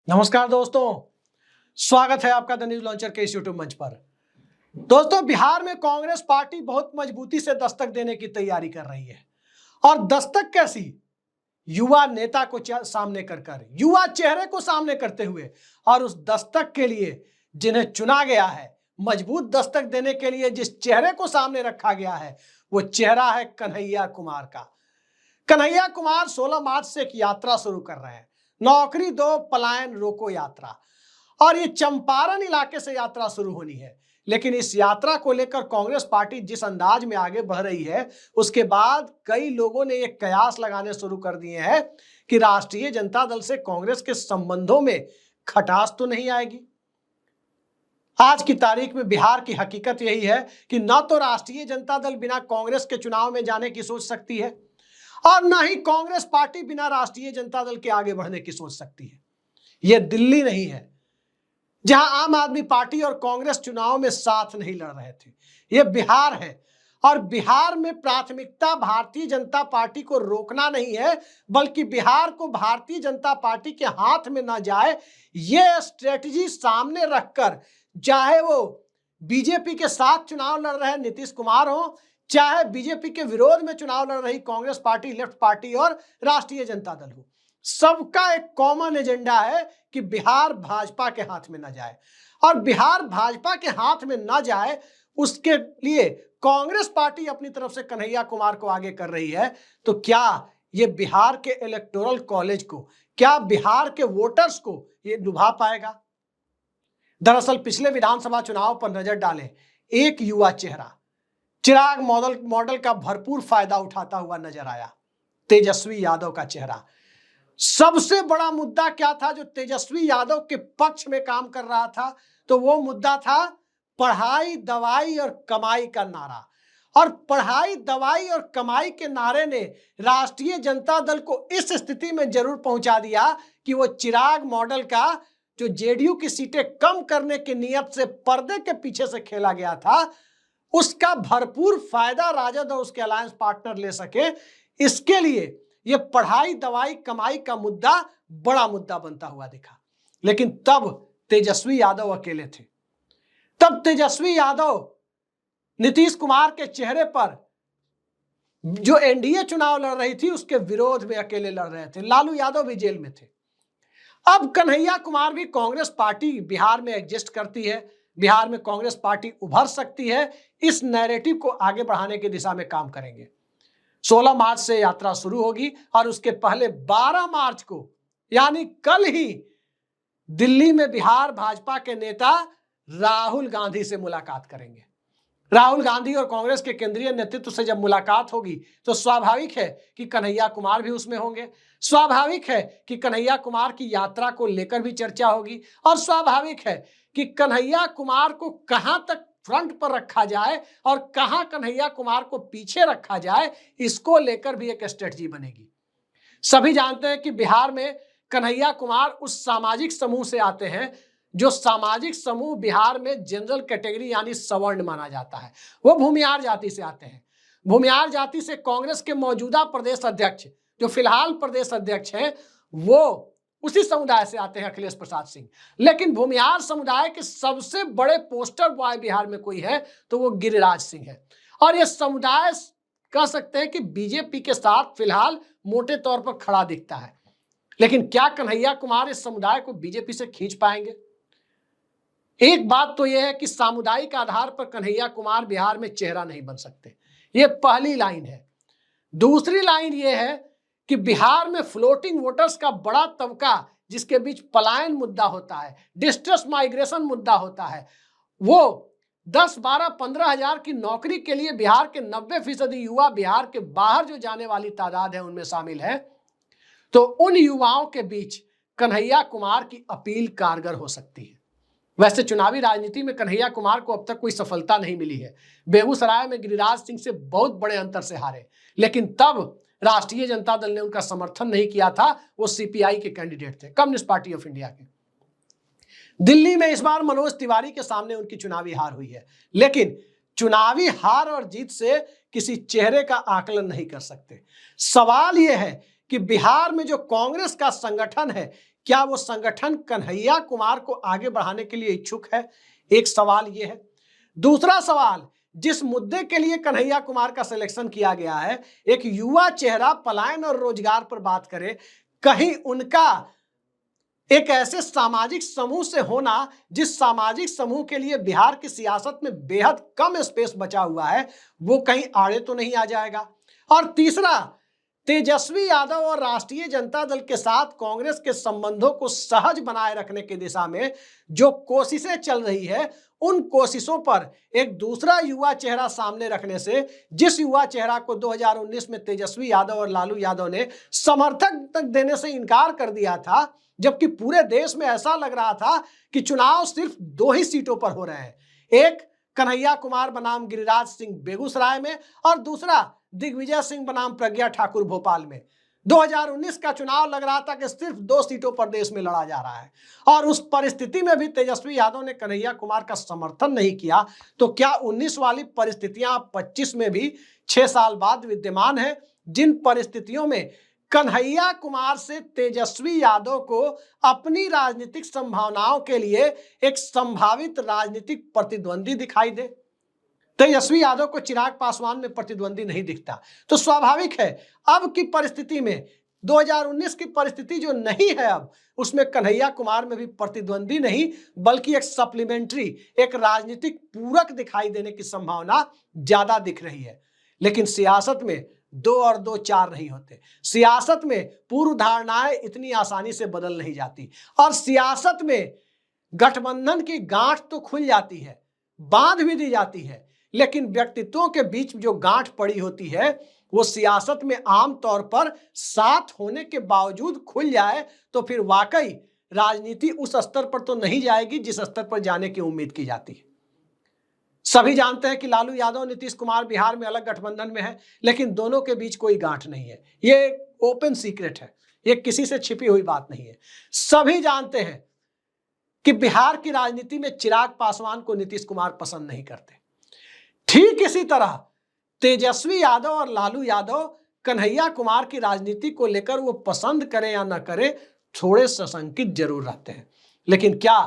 नमस्कार दोस्तों, स्वागत है आपका द न्यूज लॉन्चर के इस यूट्यूब मंच पर। दोस्तों, बिहार में कांग्रेस पार्टी बहुत मजबूती से दस्तक देने की तैयारी कर रही है। और दस्तक कैसी? युवा नेता को सामने कर युवा चेहरे को सामने करते हुए। और उस दस्तक के लिए जिन्हें चुना गया है, मजबूत दस्तक देने के लिए जिस चेहरे को सामने रखा गया है, वो चेहरा है कन्हैया कुमार का। कन्हैया कुमार 16 मार्च से एक यात्रा शुरू कर रहे हैं, नौकरी दो पलायन रोको यात्रा। और ये चंपारण इलाके से यात्रा शुरू होनी है। लेकिन इस यात्रा को लेकर कांग्रेस पार्टी जिस अंदाज में आगे बढ़ रही है, उसके बाद कई लोगों ने ये कयास लगाने शुरू कर दिए हैं कि राष्ट्रीय जनता दल से कांग्रेस के संबंधों में खटास तो नहीं आएगी। आज की तारीख में बिहार की हकीकत यही है कि न तो राष्ट्रीय जनता दल बिना कांग्रेस के चुनाव में जाने की सोच सकती है, और न ही कांग्रेस पार्टी बिना राष्ट्रीय जनता दल के आगे बढ़ने की सोच सकती है। यह दिल्ली नहीं है, जहां आम आदमी पार्टी और कांग्रेस चुनाव में साथ नहीं लड़ रहे थे। यह बिहार है, और बिहार में प्राथमिकता भारतीय जनता पार्टी को रोकना नहीं है, बल्कि बिहार को भारतीय जनता पार्टी के हाथ में ना जाए, यह स्ट्रेटजी सामने रखकर, चाहे वो बीजेपी के साथ चुनाव लड़ रहे नीतीश कुमार हो, चाहे बीजेपी के विरोध में चुनाव लड़ रही कांग्रेस पार्टी, लेफ्ट पार्टी और राष्ट्रीय जनता दल हो, सबका एक कॉमन एजेंडा है कि बिहार भाजपा के हाथ में न जाए। और बिहार भाजपा के हाथ में न जाए, उसके लिए कांग्रेस पार्टी अपनी तरफ से कन्हैया कुमार को आगे कर रही है। तो क्या ये बिहार के इलेक्टोरल कॉलेज को, क्या बिहार के वोटर्स को ये लुभा पाएगा? दरअसल पिछले विधानसभा चुनाव पर नजर डालें, एक युवा चेहरा चिराग मॉडल का भरपूर फायदा उठाता हुआ नजर आया, तेजस्वी यादव का चेहरा। सबसे बड़ा मुद्दा क्या था जो तेजस्वी यादव के पक्ष में काम कर रहा था? तो वो मुद्दा था पढ़ाई, दवाई और कमाई का नारा। और पढ़ाई, दवाई और कमाई के नारे ने राष्ट्रीय जनता दल को इस स्थिति में जरूर पहुंचा दिया कि वो चिराग मॉडल का जो जेडीयू की सीटें कम करने की नियत से पर्दे के पीछे से खेला गया था, उसका भरपूर फायदा राजद और उसके अलायंस पार्टनर ले सके। इसके लिए ये पढ़ाई, दवाई, कमाई का मुद्दा बड़ा मुद्दा बनता हुआ दिखा। लेकिन तब तेजस्वी यादव अकेले थे। तब तेजस्वी यादव नीतीश कुमार के चेहरे पर जो एनडीए चुनाव लड़ रही थी, उसके विरोध में अकेले लड़ रहे थे। लालू यादव भी जेल में थे। अब कन्हैया कुमार भी कांग्रेस पार्टी बिहार में एग्जिस्ट करती है, बिहार में कांग्रेस पार्टी उभर सकती है, इस नैरेटिव को आगे बढ़ाने की दिशा में काम करेंगे। 16 मार्च से यात्रा शुरू होगी और उसके पहले 12 मार्च को, यानी कल ही, दिल्ली में बिहार भाजपा के नेता राहुल गांधी से मुलाकात करेंगे। राहुल गांधी और कांग्रेस के केंद्रीय नेतृत्व से जब मुलाकात होगी, तो स्वाभाविक है कि कन्हैया कुमार भी उसमें होंगे। स्वाभाविक है कि कन्हैया कुमार की यात्रा को लेकर भी चर्चा होगी। और स्वाभाविक है कि कन्हैया कुमार को कहां तक फ्रंट पर रखा जाए और कहां कन्हैया कुमार को पीछे रखा जाए, इसको लेकर भी एक स्ट्रेटजी बनेगी। सभी जानते हैं कि बिहार में कन्हैया कुमार उस सामाजिक समूह से आते हैं जो सामाजिक समूह बिहार में जनरल कैटेगरी यानी सवर्ण माना जाता है। वो भूमिहार जाति से आते हैं। भूमिहार जाति से कांग्रेस के मौजूदा प्रदेश अध्यक्ष, जो फिलहाल प्रदेश अध्यक्ष हैं, वो उसी समुदाय से आते हैं, अखिलेश प्रसाद सिंह। लेकिन भूमिहार समुदाय के सबसे बड़े पोस्टर बॉय बिहार में कोई है तो वो गिरिराज सिंह है। और ये समुदाय कह सकते हैं कि बीजेपी के साथ फिलहाल मोटे तौर पर खड़ा दिखता है। लेकिन क्या कन्हैया कुमार इस समुदाय को बीजेपी से खींच पाएंगे? एक बात तो यह है कि सामुदायिक आधार पर कन्हैया कुमार बिहार में चेहरा नहीं बन सकते, यह पहली लाइन है। दूसरी लाइन यह है कि बिहार में फ्लोटिंग वोटर्स का बड़ा तबका, जिसके बीच पलायन मुद्दा होता है, डिस्ट्रेस माइग्रेशन मुद्दा होता है, वो 10, 12, 15 हजार की नौकरी के लिए बिहार के 90% युवा बिहार के बाहर जो जाने वाली तादाद है उनमें शामिल है। तो उन युवाओं के बीच कन्हैया कुमार की अपील कारगर हो सकती है। वैसे चुनावी राजनीति में कन्हैया कुमार को अब तक कोई सफलता नहीं मिली है। बेगूसराय में गिरिराज सिंह से बहुत बड़े अंतर से हारे, लेकिन तब राष्ट्रीय जनता दल ने उनका समर्थन नहीं किया था। वो सीपीआई के कैंडिडेट थे, कम्युनिस्ट पार्टी ऑफ इंडिया के। दिल्ली में इस बार मनोज तिवारी के सामने उनकी चुनावी हार हुई है। लेकिन चुनावी हार और जीत से किसी चेहरे का आकलन नहीं कर सकते। सवाल यह है कि बिहार में जो कांग्रेस का संगठन है, क्या वो संगठन कन्हैया कुमार को आगे बढ़ाने के लिए इच्छुक है? एक सवाल ये है। दूसरा सवाल, जिस मुद्दे के लिए कन्हैया कुमार का सिलेक्शन किया गया है, एक युवा चेहरा पलायन और रोजगार पर बात करे, कहीं उनका एक ऐसे सामाजिक समूह से होना जिस सामाजिक समूह के लिए बिहार की सियासत में बेहद कम स्पेस बचा हुआ है, वो कहीं आड़े तो नहीं आ जाएगा? और तीसरा, तेजस्वी यादव और राष्ट्रीय जनता दल के साथ कांग्रेस के संबंधों को सहज बनाए रखने की दिशा में जो कोशिशें चल रही है, उन कोशिशों पर एक दूसरा युवा चेहरा सामने रखने से, जिस युवा चेहरा को 2019 में तेजस्वी यादव और लालू यादव ने समर्थन तक देने से इनकार कर दिया था, जबकि पूरे देश में ऐसा लग रहा था कि चुनाव सिर्फ 2 ही सीटों पर हो रहे हैं, एक कन्हैया कुमार बनाम गिरिराज सिंह बेगूसराय में और दूसरा दिग्विजय सिंह बनाम प्रज्ञा ठाकुर भोपाल में। 2019 का चुनाव लग रहा था कि सिर्फ 2 सीटों पर देश में लड़ा जा रहा है, और उस परिस्थिति में भी तेजस्वी यादव ने कन्हैया कुमार का समर्थन नहीं किया। तो क्या 19 वाली परिस्थितियां 25 में भी 6 साल बाद विद्यमान है, जिन परिस्थितियों में कन्हैया कुमार से तेजस्वी यादव को अपनी राजनीतिक संभावनाओं के लिए एक संभावित राजनीतिक प्रतिद्वंदी दिखाई दे? तेजस्वी यादव को चिराग पासवान में प्रतिद्वंदी नहीं दिखता, तो स्वाभाविक है अब की परिस्थिति में 2019 की परिस्थिति जो नहीं है अब, उसमें कन्हैया कुमार में भी प्रतिद्वंदी नहीं बल्कि एक सप्लीमेंट्री, एक राजनीतिक पूरक दिखाई देने की संभावना ज्यादा दिख रही है। लेकिन सियासत में 2 और 2 4 नहीं होते। सियासत में पूर्व धारणाएं इतनी आसानी से बदल नहीं जाती, और सियासत में गठबंधन की गांठ तो खुल जाती है, बांध भी दी जाती है, लेकिन व्यक्तित्वों के बीच जो गांठ पड़ी होती है वो सियासत में आमतौर पर साथ होने के बावजूद खुल जाए तो फिर वाकई राजनीति उस स्तर पर तो नहीं जाएगी जिस स्तर पर जाने की उम्मीद की जाती है। सभी जानते हैं कि लालू यादव नीतीश कुमार बिहार में अलग गठबंधन में है, लेकिन दोनों के बीच कोई गांठ नहीं है। ये एक ओपन सीक्रेट है, ये किसी से छिपी हुई बात नहीं है। सभी जानते हैं कि बिहार की राजनीति में चिराग पासवान को नीतीश कुमार पसंद नहीं करते। ठीक इसी तरह तेजस्वी यादव और लालू यादव कन्हैया कुमार की राजनीति को लेकर वो पसंद करें या ना करें, थोड़े सशंकित जरूर रहते हैं। लेकिन क्या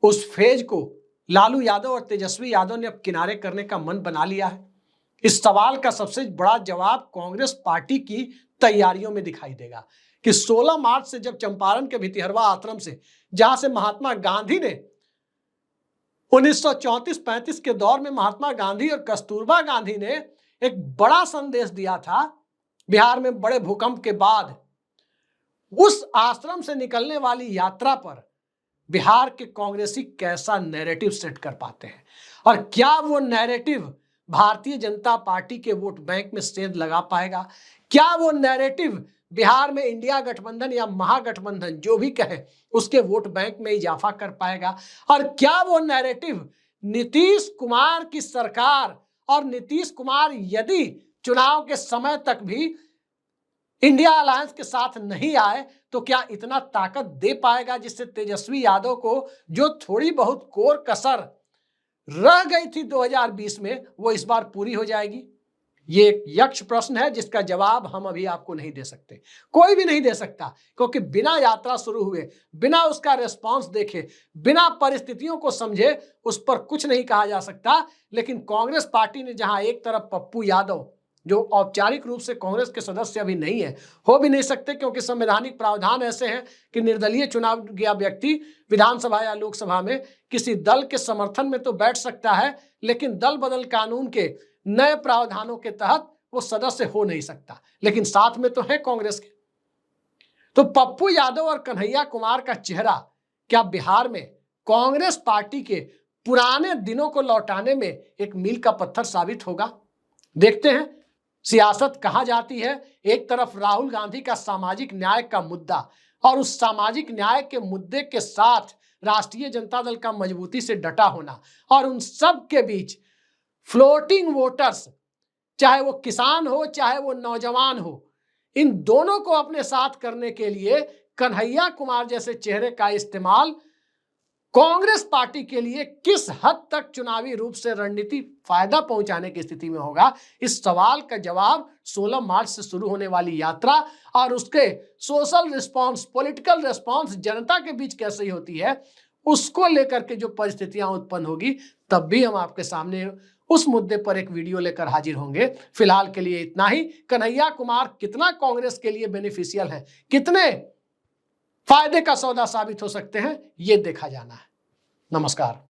उस फेज को लालू यादव और तेजस्वी यादव ने अब किनारे करने का मन बना लिया है? इस सवाल का सबसे बड़ा जवाब कांग्रेस पार्टी की तैयारियों में दिखाई देगा कि 16 मार्च से जब चंपारण के भितिहरवा आश्रम से, जहां से महात्मा गांधी ने 1934-35 के दौर में महात्मा गांधी और कस्तूरबा गांधी ने एक बड़ा संदेश दिया था बिहार में बड़े भूकंप के बाद, उस आश्रम से निकलने वाली यात्रा पर बिहार के कांग्रेसी कैसा नैरेटिव सेट कर पाते हैं, और क्या वो नैरेटिव भारतीय जनता पार्टी के वोट बैंक में सेंध लगा पाएगा? क्या वो नैरेटिव बिहार में इंडिया गठबंधन या महागठबंधन जो भी कहे उसके वोट बैंक में इजाफा कर पाएगा? और क्या वो नैरेटिव नीतीश कुमार की सरकार और नीतीश कुमार यदि चुनाव के समय तक भी इंडिया अलायंस के साथ नहीं आए तो क्या इतना ताकत दे पाएगा जिससे तेजस्वी यादव को जो थोड़ी बहुत कोर कसर रह गई थी 2020 में वो इस बार पूरी हो जाएगी? ये एक यक्ष प्रश्न है जिसका जवाब हम अभी आपको नहीं दे सकते, कोई भी नहीं दे सकता, क्योंकि बिना यात्रा शुरू हुए, बिना उसका रिस्पांस देखे, बिना परिस्थितियों को समझे उस पर कुछ नहीं कहा जा सकता। लेकिन कांग्रेस पार्टी ने जहां एक तरफ पप्पू यादव, जो औपचारिक रूप से कांग्रेस के सदस्य अभी नहीं है, हो भी नहीं सकते क्योंकि संवैधानिक प्रावधान ऐसे हैं कि निर्दलीय चुनाव गया व्यक्ति विधानसभा या लोकसभा में किसी दल के समर्थन में तो बैठ सकता है, लेकिन दल बदल कानून के नए प्रावधानों के तहत वो सदस्य हो नहीं सकता, लेकिन साथ में तो है कांग्रेस के। तो पप्पू यादव और कन्हैया कुमार का चेहरा क्या बिहार में कांग्रेस पार्टी के पुराने दिनों को लौटाने में एक मील का पत्थर साबित होगा? देखते हैं सियासत कहां जाती है। एक तरफ राहुल गांधी का सामाजिक न्याय का मुद्दा, और उस सामाजिक न्याय के मुद्दे के साथ राष्ट्रीय जनता दल का मजबूती से डटा होना, और उन सब के बीच फ्लोटिंग वोटर्स, चाहे वो किसान हो चाहे वो नौजवान हो, इन दोनों को अपने साथ करने के लिए कन्हैया कुमार जैसे चेहरे का इस्तेमाल कांग्रेस पार्टी के लिए किस हद तक चुनावी रूप से रणनीति फायदा पहुंचाने की स्थिति में होगा, इस सवाल का जवाब 16 मार्च से शुरू होने वाली यात्रा और उसके सोशल रिस्पांस, पॉलिटिकल रिस्पांस जनता के बीच कैसे होती है, उसको लेकर के जो परिस्थितियां उत्पन्न होगी, तब भी हम आपके सामने उस मुद्दे पर एक वीडियो लेकर हाजिर होंगे। फिलहाल के लिए इतना ही। कन्हैया कुमार कितना कांग्रेस के लिए बेनिफिशियल है, कितने फायदे का सौदा साबित हो सकते हैं, ये देखा जाना है। नमस्कार।